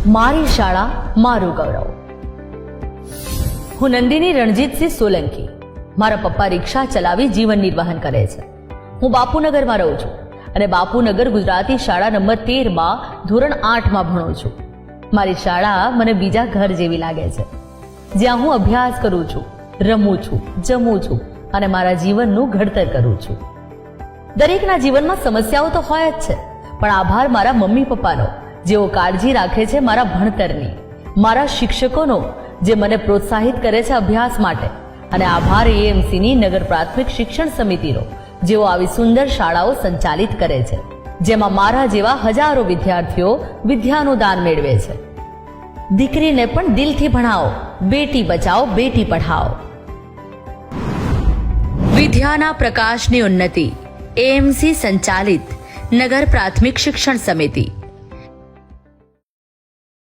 મારી શાળા મારું ગૌરવ. હું નંદિની રણજીતસિંહ સોલંકી. મારા પપ્પા રિક્ષા ચલાવી જીવન નિર્વાહન કરે છે. હું બાપુનગરમાં રહું છું અને બાપુનગર ગુજરાતી શાળા નંબર 13માં ધોરણ 8માં ભણું છું. મારી શાળા મને બીજા ઘર જેવી લાગે છે, જ્યાં હું અભ્યાસ કરું છું, રમું છું, જમું છું અને મારા જીવનનું ઘડતર કરું છું. દરેકના જીવનમાં સમસ્યાઓ તો હોય જ છે, પણ આભાર મારા મમ્મી પપ્પાનો, જેઓ કાળજી રાખે છે મારા ભણતરની, મારા શિક્ષકોનો, જે મને પ્રોત્સાહિત કરે છે અભ્યાસ માટે, અને આભાર એએમસીની નગર પ્રાથમિક શિક્ષણ સમિતિનો, જેઓ આવી સુંદર શાળાઓ સંચાલિત કરે છે, જેમાં મારા જેવા હજારો વિદ્યાર્થીઓ વિદ્યાનું દાન મેળવે છે. દીકરીને પણ દિલથી ભણાવો, બેટી બચાવો, બેટી પઢાઓ. વિદ્યાના પ્રકાશની ઉન્નતિ, એએમસી સંચાલિત નગર પ્રાથમિક શિક્ષણ સમિતિ.